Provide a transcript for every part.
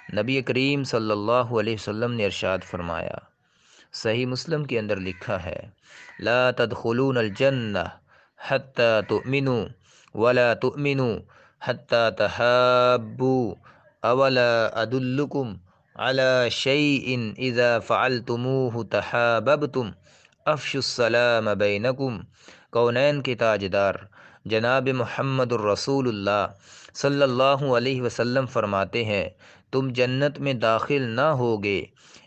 نبی کریم صلی اللہ علیہ وسلم نے ارشاد فرمایا، صحیح مسلم کے اندر لکھا ہے، لا تدخلون الجنہ حتی تؤمنوا ولا تؤمنوا حتی تحابوا اولا ادلکم على شیء اذا فعلتموه تحاببتم افشوا السلام بینکم۔ کونین کے تاجدار جناب محمد الرسول اللہ صلی اللہ علیہ وسلم فرماتے ہیں، تم جنت میں داخل نہ ہوگے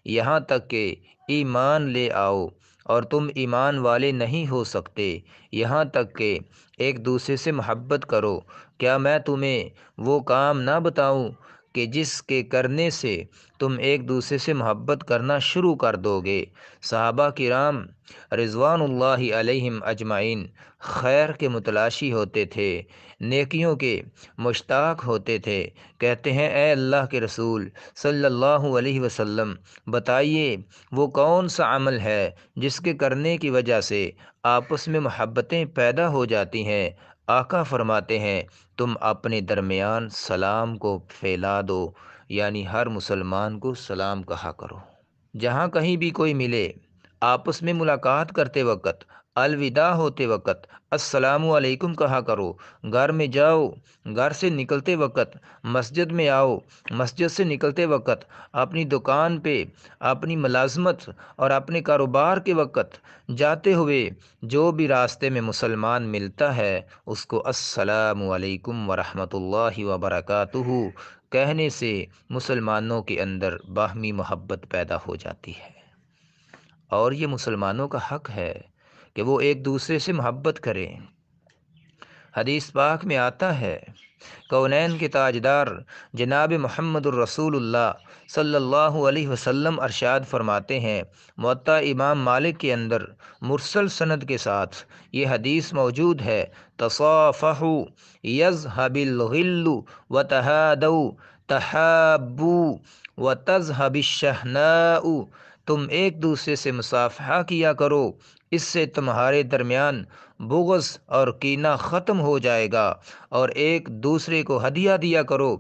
یہاں تک کہ ایمان لے آؤ، اور تم ایمان والے نہیں ہو سکتے یہاں تک کہ ایک دوسرے سے محبت کرو۔ کیا میں تمہیں وہ کام نہ بتاؤں کہ جس کے کرنے سے تم ایک دوسرے سے محبت کرنا شروع کر دو گے؟ صحابہ کرام رضوان اللہ علیہم اجمعین خیر کے متلاشی ہوتے تھے، نیکیوں کے مشتاق ہوتے تھے۔ کہتے ہیں، اے اللہ کے رسول صلی اللہ علیہ وسلم، بتائیے وہ کون سا عمل ہے جس کے کرنے کی وجہ سے آپس میں محبتیں پیدا ہو جاتی ہیں؟ آقا فرماتے ہیں، تم اپنے درمیان سلام کو پھیلا دو، یعنی ہر مسلمان کو سلام کہا کرو۔ جہاں کہیں بھی کوئی ملے، آپس میں ملاقات کرتے وقت، الوداع ہوتے وقت السلام علیکم کہا کرو۔ گھر میں جاؤ، گھر سے نکلتے وقت، مسجد میں آؤ، مسجد سے نکلتے وقت، اپنی دکان پہ، اپنی ملازمت اور اپنے کاروبار کے وقت جاتے ہوئے جو بھی راستے میں مسلمان ملتا ہے اس کو السلام علیکم ورحمۃ اللہ وبرکاتہ کہنے سے مسلمانوں کے اندر باہمی محبت پیدا ہو جاتی ہے، اور یہ مسلمانوں کا حق ہے کہ وہ ایک دوسرے سے محبت کریں۔ حدیث پاک میں آتا ہے، کونین کے تاجدار جناب محمد الرسول اللہ صلی اللہ علیہ وسلم ارشاد فرماتے ہیں، موطا امام مالک کے اندر مرسل سند کے ساتھ یہ حدیث موجود ہے، تصافحوا یذهب الغل وتہادوا تحابوا وتذهب الشحناء۔ تم ایک دوسرے سے مصافحہ کیا کرو، اس سے تمہارے درمیان بغض اور کینہ ختم ہو جائے گا، اور ایک دوسرے کو ہدیہ دیا کرو،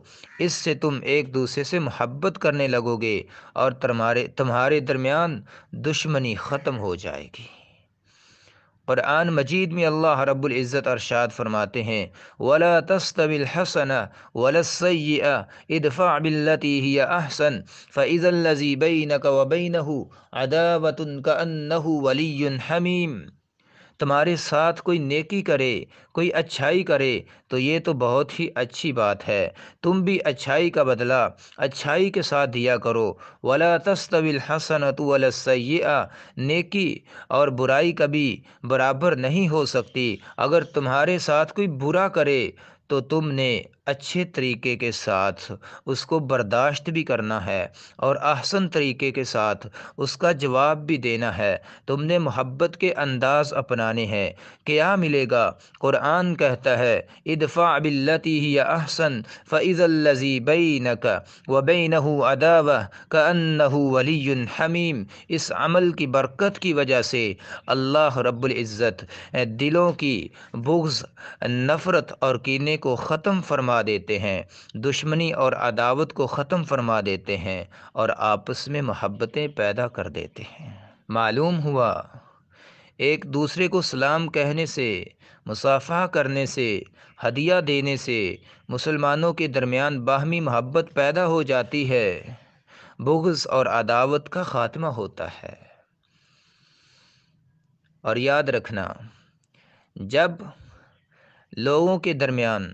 اس سے تم ایک دوسرے سے محبت کرنے لگو گے، اور تمہارے درمیان دشمنی ختم ہو جائے گی۔ قرآن مجید میں اللہ رب العزت ارشاد فرماتے ہیں، وَلَا تَسْتَوِي الْحَسَنَةُ وَلَا السَّيِّئَةُ ادْفَعْ بِالَّتِي هِيَ أَحْسَنُ فَإِذَا الَّذِي بَيْنَكَ وَبَيْنَهُ عَدَاوَةٌ كَأَنَّهُ وَلِيٌّ حَمِيمٌ۔ تمہارے ساتھ کوئی نیکی کرے، کوئی اچھائی کرے تو یہ تو بہت ہی اچھی بات ہے، تم بھی اچھائی کا بدلہ اچھائی کے ساتھ دیا کرو۔ وَلَا تَسْتَوِي الْحَسَنَةُ وَلَا السَّيِّئَةُ، نیکی اور برائی کبھی برابر نہیں ہو سکتی۔ اگر تمہارے ساتھ کوئی برا کرے تو تم نے اچھے طریقے کے ساتھ اس کو برداشت بھی کرنا ہے، اور احسن طریقے کے ساتھ اس کا جواب بھی دینا ہے۔ تم نے محبت کے انداز اپنانے ہیں۔ کیا ملے گا؟ قرآن کہتا ہے، ادفع باللتی ہی احسن فاذا الذی بینک وبینہ عداوہ کانہ ولی حمیم۔ اس عمل کی برکت کی وجہ سے اللہ رب العزت دلوں کی بغض، نفرت اور کینے کو ختم فرما دیتے ہیں، دشمنی اور عداوت کو ختم فرما دیتے ہیں، اور آپس میں محبتیں پیدا کر دیتے ہیں۔ معلوم ہوا ایک دوسرے کو سلام کہنے سے، مصافحہ کرنے سے، ہدیہ دینے سے مسلمانوں کے درمیان باہمی محبت پیدا ہو جاتی ہے، بغض اور عداوت کا خاتمہ ہوتا ہے۔ اور یاد رکھنا، جب لوگوں کے درمیان،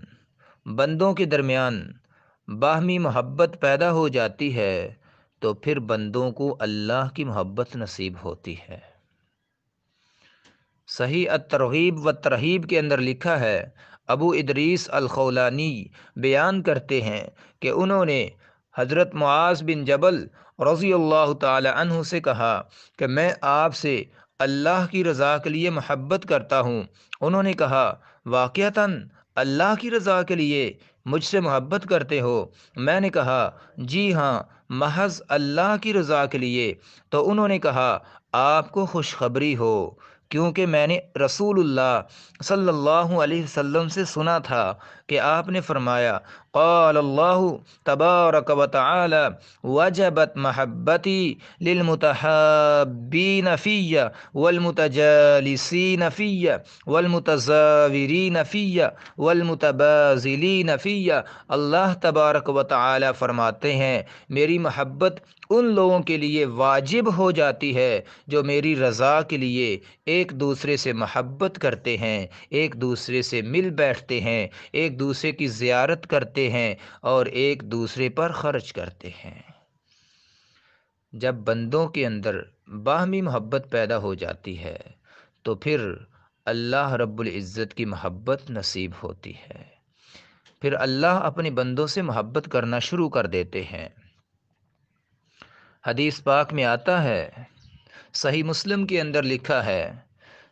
بندوں کے درمیان باہمی محبت پیدا ہو جاتی ہے تو پھر بندوں کو اللہ کی محبت نصیب ہوتی ہے۔ صحیح الترغیب و ترہیب کے اندر لکھا ہے، ابو ادریس الخولانی بیان کرتے ہیں کہ انہوں نے حضرت معاذ بن جبل رضی اللہ تعالی عنہ سے کہا کہ میں آپ سے اللہ کی رضا کے لیے محبت کرتا ہوں۔ انہوں نے کہا، واقعتاً اللہ کی رضا کے لیے مجھ سے محبت کرتے ہو؟ میں نے کہا، جی ہاں، محض اللہ کی رضا کے لیے۔ تو انہوں نے کہا، آپ کو خوشخبری ہو، کیونکہ میں نے رسول اللہ صلی اللہ علیہ وسلم سے سنا تھا کہ آپ نے فرمایا قال اللہ تبارک و تعالی وجبت محبتی للمتحابین فی والمتجالسین فی والمتزاورین فی والمتبازلین فی۔ اللہ تبارک و تعالی فرماتے ہیں میری محبت ان لوگوں کے لیے واجب ہو جاتی ہے جو میری رضا کے لیے ایک دوسرے سے محبت کرتے ہیں، ایک دوسرے سے مل بیٹھتے ہیں، ایک دوسرے کی زیارت کرتے ہیں اور ایک دوسرے پر خرچ کرتے ہیں۔ جب بندوں کے اندر باہمی محبت پیدا ہو جاتی ہے تو پھر اللہ رب العزت کی محبت نصیب ہوتی ہے، پھر اللہ اپنے بندوں سے محبت کرنا شروع کر دیتے ہیں۔ حدیث پاک میں آتا ہے، صحیح مسلم کے اندر لکھا ہے،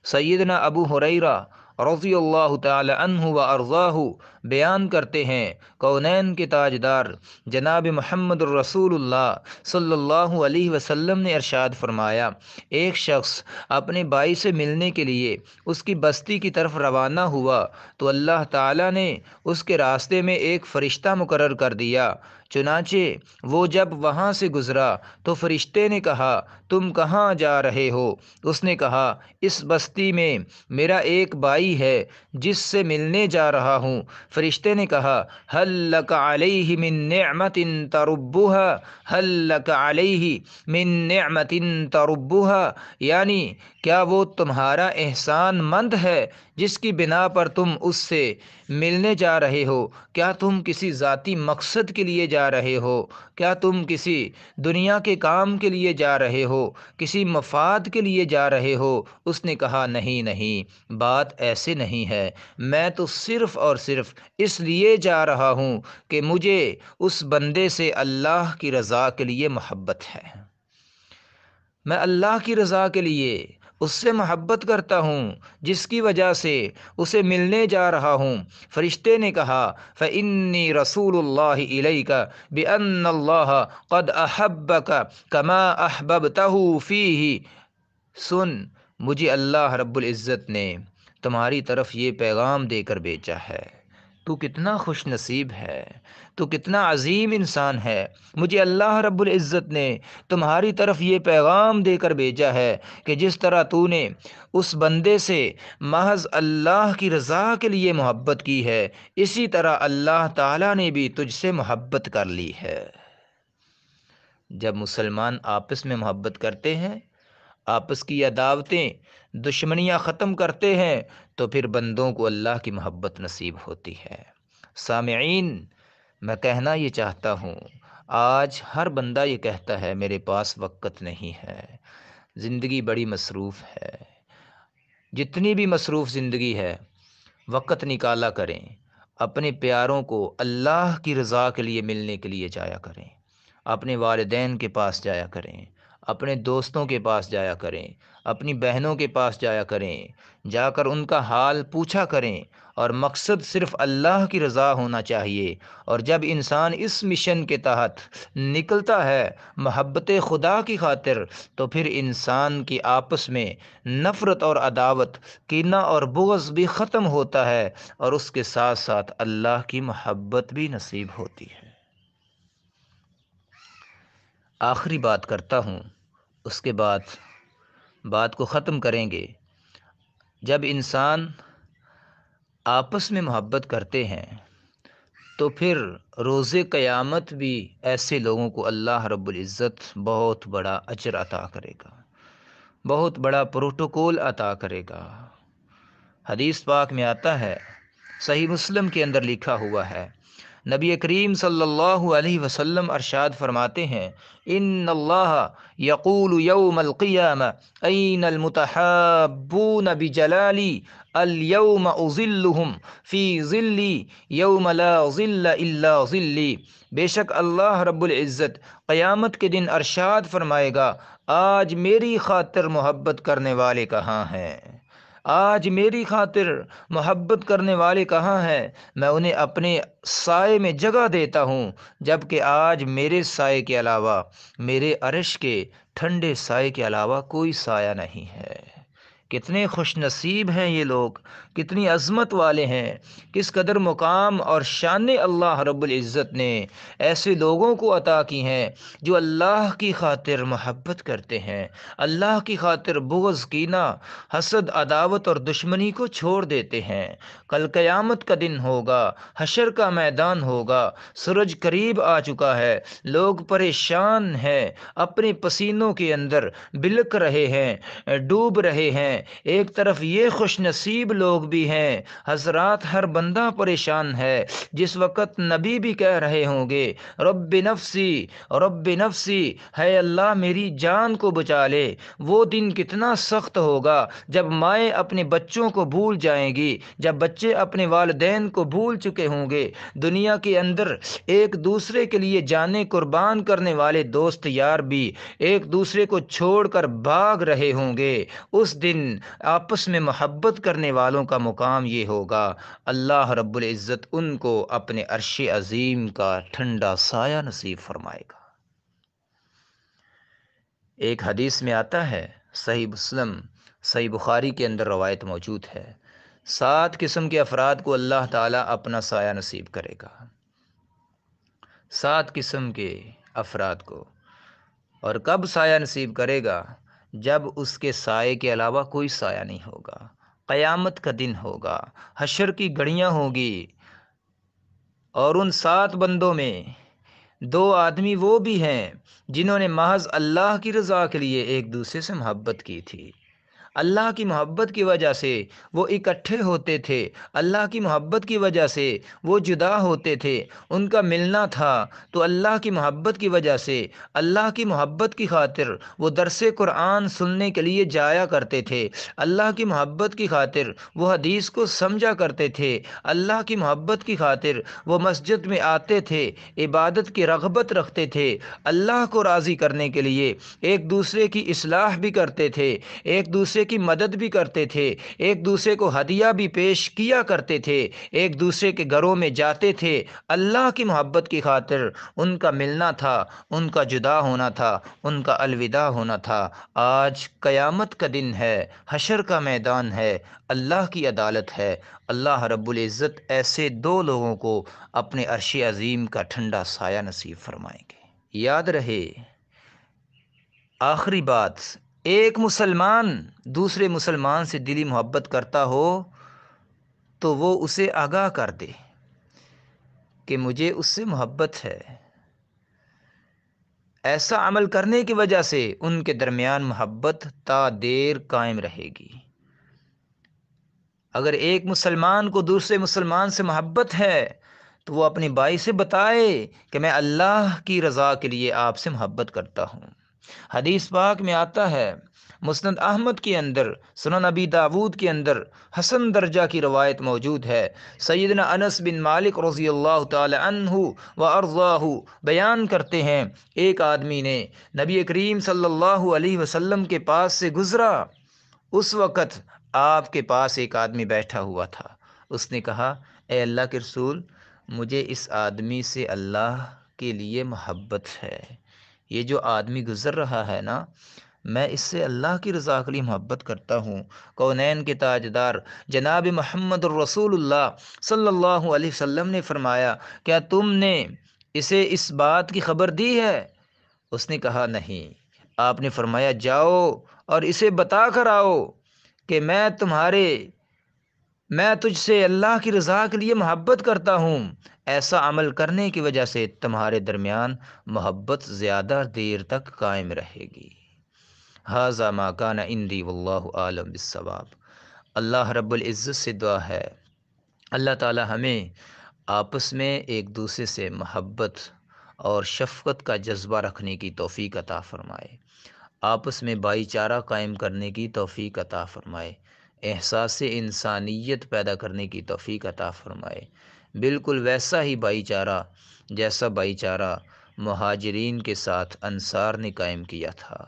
سیدنا ابو ہریرہ رضی اللہ تعالی عنہ و ارضاہ بیان کرتے ہیں، کونین کے تاجدار جناب محمد الرسول اللہ صلی اللہ علیہ وسلم نے ارشاد فرمایا، ایک شخص اپنے بھائی سے ملنے کے لیے اس کی بستی کی طرف روانہ ہوا تو اللہ تعالی نے اس کے راستے میں ایک فرشتہ مقرر کر دیا۔ چنانچہ وہ جب وہاں سے گزرا تو فرشتے نے کہا تم کہاں جا رہے ہو؟ اس نے کہا اس بستی میں میرا ایک بھائی ہے جس سے ملنے جا رہا ہوں۔ فرشتے نے کہا هل لک علیہ من نعمت تربها هل لک علیہ من نعمت تربها، یعنی کیا وہ تمہارا احسان مند ہے جس کی بنا پر تم اس سے ملنے جا رہے ہو؟ کیا تم کسی ذاتی مقصد کے لیے جا رہے ہو؟ کیا تم کسی دنیا کے کام کے لیے جا رہے ہو؟ کسی مفاد کے لیے جا رہے ہو؟ اس نے کہا نہیں نہیں، بات ایسے نہیں ہے، میں تو صرف اور صرف اس لیے جا رہا ہوں کہ مجھے اس بندے سے اللہ کی رضا کے لیے محبت ہے، میں اللہ کی رضا کے لیے اس سے محبت کرتا ہوں جس کی وجہ سے اسے ملنے جا رہا ہوں۔ فرشتے نے کہا فإنی رسول اللہ الیک بأن اللہ قد احبک کما احببتہ فیہ، سن مجھے اللہ رب العزت نے تمہاری طرف یہ پیغام دے کر بھیجا ہے، تو کتنا خوش نصیب ہے، تو کتنا عظیم انسان ہے، مجھے اللہ رب العزت نے تمہاری طرف یہ پیغام دے کر بھیجا ہے کہ جس طرح تو نے اس بندے سے محض اللہ کی رضا کے لیے محبت کی ہے، اسی طرح اللہ تعالیٰ نے بھی تجھ سے محبت کر لی ہے۔ جب مسلمان آپس میں محبت کرتے ہیں، آپس کی عداوتیں دشمنیاں ختم کرتے ہیں تو پھر بندوں کو اللہ کی محبت نصیب ہوتی ہے۔ سامعین، میں کہنا یہ چاہتا ہوں، آج ہر بندہ یہ کہتا ہے میرے پاس وقت نہیں ہے، زندگی بڑی مصروف ہے۔ جتنی بھی مصروف زندگی ہے، وقت نکالا کریں، اپنے پیاروں کو اللہ کی رضا کے لیے ملنے کے لیے جایا کریں، اپنے والدین کے پاس جایا کریں، اپنے دوستوں کے پاس جایا کریں، اپنی بہنوں کے پاس جایا کریں، جا کر ان کا حال پوچھا کریں، اور مقصد صرف اللہ کی رضا ہونا چاہیے۔ اور جب انسان اس مشن کے تحت نکلتا ہے محبت خدا کی خاطر، تو پھر انسان کی آپس میں نفرت اور عداوت، کینہ اور بغض بھی ختم ہوتا ہے، اور اس کے ساتھ ساتھ اللہ کی محبت بھی نصیب ہوتی ہے۔ آخری بات کرتا ہوں، اس کے بعد بات کو ختم کریں گے۔ جب انسان آپس میں محبت کرتے ہیں تو پھر روز قیامت بھی ایسے لوگوں کو اللہ رب العزت بہت بڑا اجر عطا کرے گا، بہت بڑا پروٹوکول عطا کرے گا۔ حدیث پاک میں آتا ہے، صحیح مسلم کے اندر لکھا ہوا ہے، نبی کریم صلی اللہ علیہ وسلم ارشاد فرماتے ہیں، ان اللہ یقول یوم القیامہ این المتحابون بجلالی الیوم اظلہم فی ظلی یوم لا ظل الا ظلی۔ بے شک اللہ رب العزت قیامت کے دن ارشاد فرمائے گا، آج میری خاطر محبت کرنے والے کہاں ہیں؟ آج میری خاطر محبت کرنے والے کہاں ہیں؟ میں انہیں اپنے سائے میں جگہ دیتا ہوں، جبکہ آج میرے سائے کے علاوہ، میرے عرش کے ٹھنڈے سائے کے علاوہ کوئی سایہ نہیں ہے، کتنے خوش نصیب ہیں یہ لوگ، کتنی عظمت والے ہیں، کس قدر مقام اور شان اللہ رب العزت نے ایسے لوگوں کو عطا کی ہیں جو اللہ کی خاطر محبت کرتے ہیں، اللہ کی خاطر بغض، کینہ، حسد، عداوت اور دشمنی کو چھوڑ دیتے ہیں۔ کل قیامت کا دن ہوگا، حشر کا میدان ہوگا، سورج قریب آ چکا ہے، لوگ پریشان ہیں، اپنے پسینوں کے اندر بلک رہے ہیں، ڈوب رہے ہیں۔ ایک طرف یہ خوش نصیب لوگ بھی ہیں، حضرات ہر بندہ پریشان ہے، جس وقت نبی بھی کہہ رہے ہوں گے رب نفسی رب نفسی، ہے اللہ میری جان کو بچا لے۔ وہ دن کتنا سخت ہوگا جب مائیں اپنے بچوں کو بھول جائیں گی، جب بچے اپنے والدین کو بھول چکے ہوں گے، دنیا کے اندر ایک دوسرے کے لیے جانیں قربان کرنے والے دوست یار بھی ایک دوسرے کو چھوڑ کر بھاگ رہے ہوں گے۔ اس دن آپس میں محبت کرنے والوں کا مقام یہ ہوگا، اللہ رب العزت ان کو اپنے عرش عظیم کا ٹھنڈا سایہ نصیب فرمائے گا۔ ایک حدیث میں آتا ہے، صحیح مسلم، صحیح بخاری کے اندر روایت موجود ہے، 7 قسم کے افراد کو اللہ تعالیٰ اپنا سایہ نصیب کرے گا، 7 قسم کے افراد کو۔ اور کب سایہ نصیب کرے گا؟ جب اس کے سائے کے علاوہ کوئی سایہ نہیں ہوگا، قیامت کا دن ہوگا، حشر کی گھڑیاں ہوگی، اور ان 7 بندوں میں 2 آدمی وہ بھی ہیں جنہوں نے محض اللہ کی رضا کے لیے ایک دوسرے سے محبت کی تھی۔ اللہ کی محبت کی وجہ سے وہ اکٹھے ہوتے تھے، اللہ کی محبت کی وجہ سے وہ جدا ہوتے تھے، ان کا ملنا تھا تو اللہ کی محبت کی وجہ سے، اللہ کی محبت کی خاطر وہ درس قرآن سننے کے لیے جایا کرتے تھے، اللہ کی محبت کی خاطر وہ حدیث کو سمجھا کرتے تھے، اللہ کی محبت کی خاطر وہ مسجد میں آتے تھے، عبادت کی رغبت رکھتے تھے، اللہ کو راضی کرنے کے لیے ایک دوسرے کی اصلاح بھی کرتے تھے، ایک دوسرے کی مدد بھی کرتے تھے، ایک دوسرے کو ہدیہ بھی پیش کیا کرتے تھے، ایک دوسرے کے گھروں میں جاتے تھے۔ اللہ کی محبت کی خاطر ان کا ملنا تھا، ان کا جدا ہونا تھا، ان کا الوداع ہونا تھا۔ آج قیامت کا دن ہے، حشر کا میدان ہے، اللہ کی عدالت ہے، اللہ رب العزت ایسے 2 لوگوں کو اپنے عرش عظیم کا ٹھنڈا سایہ نصیب فرمائیں گے۔ یاد رہے، آخری بات، ایک مسلمان دوسرے مسلمان سے دلی محبت کرتا ہو تو وہ اسے آگاہ کر دے کہ مجھے اس سے محبت ہے۔ ایسا عمل کرنے کی وجہ سے ان کے درمیان محبت تا دیر قائم رہے گی۔ اگر ایک مسلمان کو دوسرے مسلمان سے محبت ہے تو وہ اپنے بھائی سے بتائے کہ میں اللہ کی رضا کے لیے آپ سے محبت کرتا ہوں۔ حدیث پاک میں آتا ہے، مسند احمد کے اندر، سنن ابی داود کے اندر حسن درجہ کی روایت موجود ہے، سیدنا انس بن مالک رضی اللہ تعالی عنہ و ارضاہ بیان کرتے ہیں، ایک آدمی نے نبی کریم صلی اللہ علیہ وسلم کے پاس سے گزرا۔ اس وقت آپ کے پاس ایک آدمی بیٹھا ہوا تھا۔ اس نے کہا، اے اللہ کے رسول، مجھے اس آدمی سے اللہ کے لیے محبت ہے۔ یہ جو آدمی گزر رہا ہے نا، میں اس سے اللہ کی رضا کے لیے محبت کرتا ہوں۔ کونین کے تاجدار جناب محمد الرسول اللہ صلی اللہ علیہ وسلم نے فرمایا، کیا تم نے اسے اس بات کی خبر دی ہے؟ اس نے کہا نہیں۔ آپ نے فرمایا، جاؤ اور اسے بتا کر آؤ کہ میں تجھ سے اللہ کی رضا کے لیے محبت کرتا ہوں۔ ایسا عمل کرنے کی وجہ سے تمہارے درمیان محبت زیادہ دیر تک قائم رہے گی۔ ھذا ما کان عندی واللہ عالم بالصواب۔ اللہ رب العزت سے دعا ہے، اللہ تعالی ہمیں آپس میں ایک دوسرے سے محبت اور شفقت کا جذبہ رکھنے کی توفیق عطا فرمائے، آپس میں بھائی چارہ قائم کرنے کی توفیق عطا فرمائے، احساس انسانیت پیدا کرنے کی توفیق عطا فرمائے، بالکل ویسا ہی بھائی چارہ جیسا بھائی چارہ مہاجرین کے ساتھ انصار نے قائم کیا تھا،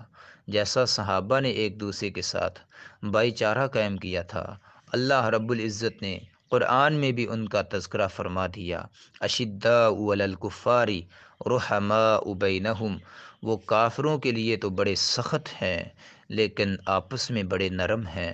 جیسا صحابہ نے ایک دوسرے کے ساتھ بھائی چارہ قائم کیا تھا۔ اللہ رب العزت نے قرآن میں بھی ان کا تذکرہ فرما دیا، اشداء علی الکفار رحماء بینہم، وہ کافروں کے لیے تو بڑے سخت ہیں لیکن آپس میں بڑے نرم ہیں،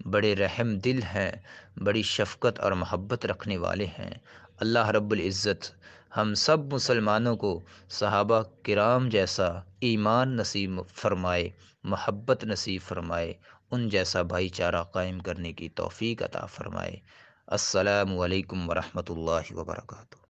بڑے رحم دل ہیں، بڑی شفقت اور محبت رکھنے والے ہیں۔ اللہ رب العزت ہم سب مسلمانوں کو صحابہ کرام جیسا ایمان نصیب فرمائے، محبت نصیب فرمائے، ان جیسا بھائی چارہ قائم کرنے کی توفیق عطا فرمائے۔ السلام علیکم ورحمۃ اللہ وبرکاتہ۔